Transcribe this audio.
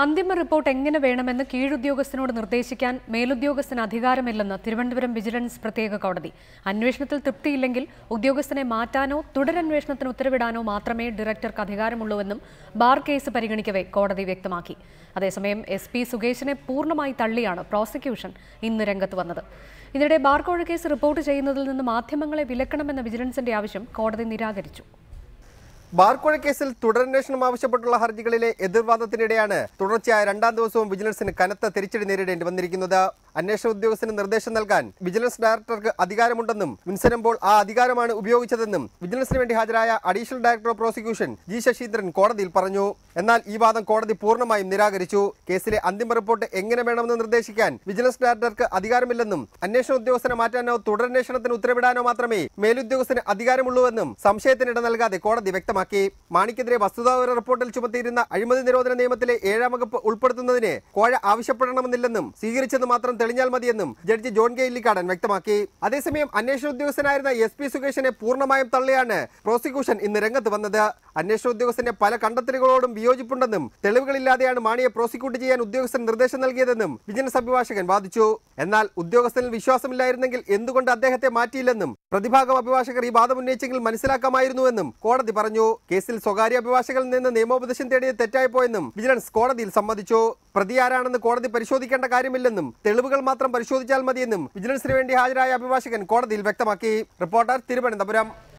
അന്തിമ റിപ്പോർട്ട് എങ്ങനെ വേണമെന്ന് കീഴുദ്യോഗസ്ഥനോട് നിർദ്ദേശിക്കാൻ മേലുദ്യോഗസ്ഥന് അധികാരമില്ലെന്ന് തിരുവനന്തപുരം വിജിലൻസ് പ്രത്യേക കോടതി. അന്വേഷണത്തിൽ തൃപ്തിയില്ലെങ്കിൽ ഉദ്യോഗസ്ഥനെ മാറ്റാനോ തുടരന്വേഷണത്തിന് ഉത്തരവിടാനോ മാത്രമേ ഡയറക്ടർക്ക് അധികാരമുള്ളൂവെന്നും ബാർ കേസ് പരിഗണിക്കവേ കോടതി വ്യക്തമാക്കി. അതേസമയം SP സുകേശിനെ പൂർണ്ണമായി തള്ളിയാണ് പ്രോസിക്യൂഷൻ ഇന്ന് രംഗത്ത് വന്നത്. ഇതിനിടെ ബാർ കോഴ കേസ് റിപ്പോർട്ട് ചെയ്യുന്നതിൽ നിന്ന് മാധ്യമങ്ങളെ വിലക്കണമെന്ന വിജിലൻസിന്റെ ആവശ്യം കോടതി നിരാകരിച്ചു. ബാർക്കോഴ കേസിൽ തുടരന്വേഷണം ആവശ്യപ്പെട്ടുള്ള ഹർജികളിലെ എതിർവാദത്തിനിടെയാണ് തുടർച്ചയായ രണ്ടാം ദിവസവും വിജിലൻസിന് കനത്ത തിരിച്ചടി നേരിടേണ്ടി വന്നിരിക്കുന്നത്. അന്വേഷണ ഉദ്യോഗസ്ഥന് നിർദ്ദേശം നൽകാൻ വിജിലൻസ് ഡയറക്ടർക്ക് അധികാരമുണ്ടെന്നും വിൻസെന്റ് ആ അധികാരമാണ് ഉപയോഗിച്ചതെന്നും വിജിലൻസിന് വേണ്ടി ഹാജരായ additional director of prosecution G Saseendran കോടതിയിൽ പറഞ്ഞു. എന്നാൽ ഈ വാദം കോടതി പൂർണ്ണമായും നിരാകരിച്ചു. കേസിലെ അന്തിമ റിപ്പോർട്ട് എങ്ങനെ വേണമെന്ന് നിർദ്ദേശിക്കാൻ വിജിലൻസ് ഡയറക്ടർക്ക് അധികാരമില്ലെന്നും അന്വേഷണ ഉദ്യോഗസ്ഥനെ മാറ്റാനോ തുടരന്വേഷണത്തിന് ഉത്തരവിടാനോ മാത്രമേ മേലുദ്യോഗസ്ഥന് അധികാരമുള്ളൂവെന്നും സംശയത്തിനിട നൽകാതെ കോടതി വ്യക്തമാക്കി. മാണിക്കെതിരെ വസ്തുതാപര റിപ്പോർട്ടിൽ ചുമത്തിയിരുന്ന അഴിമതി നിരോധന നിയമത്തിലെ 7ാം വകുപ്പ് ഉൾപ്പെടുത്തുന്നതിന് കോഴ ആവശ്യപ്പെടണമെന്നില്ലെന്നും സ്വീകരിച്ചത് മാത്രം തെളിഞ്ഞാൽ മതിയെന്നും ജഡ്ജി ജോൺ കെ ഇല്ലിക്കാടൻ വ്യക്തമാക്കി. അതേസമയം അന്വേഷണ ഉദ്യോഗസ്ഥനായിരുന്ന SP സുകേഷിനെ പൂർണ്ണമായും തള്ളിയാണ് പ്രോസിക്യൂഷൻ ഇന്ന് രംഗത്ത് വന്നത്. അന്വേഷണ ഉദ്യോഗസ്ഥന്റെ പല കണ്ടെത്തലുകളോടും വിയോജിപ്പുണ്ടെന്നും തെളിവുകളില്ലാതെയാണ് മാണിയെ പ്രോസിക്യൂട്ട് ചെയ്യാൻ ഉദ്യോഗസ്ഥൻ നിർദ്ദേശം നൽകിയതെന്നും വിജിലൻസ് അഭിഭാഷകൻ വാദിച്ചു. എന്നാൽ ഉദ്യോഗസ്ഥനിൽ വിശ്വാസമില്ലായിരുന്നെങ്കിൽ എന്തുകൊണ്ട് അദ്ദേഹത്തെ മാറ്റിയില്ലെന്നും പ്രതിഭാഗം അഭിഭാഷകർ ഈ വാദം ഉന്നയിച്ചെങ്കിൽ മനസ്സിലാക്കാമായിരുന്നുവെന്നും കോടതി പറഞ്ഞു. കേസിൽ സ്വകാര്യ അഭിഭാഷകരിൽ നിന്ന് നിയമോപദേശം തേടിയത് തെറ്റായിപ്പോയെന്നും വിജിലൻസ് കോടതിയിൽ സമ്മതിച്ചു. പ്രതിയാരാണെന്ന് കോടതി പരിശോധിക്കേണ്ട കാര്യമില്ലെന്നും തെളിവുകൾ മാത്രം പരിശോധിച്ചാൽ മതിയെന്നും വിജിലൻസിന് വേണ്ടി ഹാജരായ അഭിഭാഷകൻ കോടതിയിൽ വ്യക്തമാക്കി. റിപ്പോർട്ടർ തിരുവനന്തപുരം.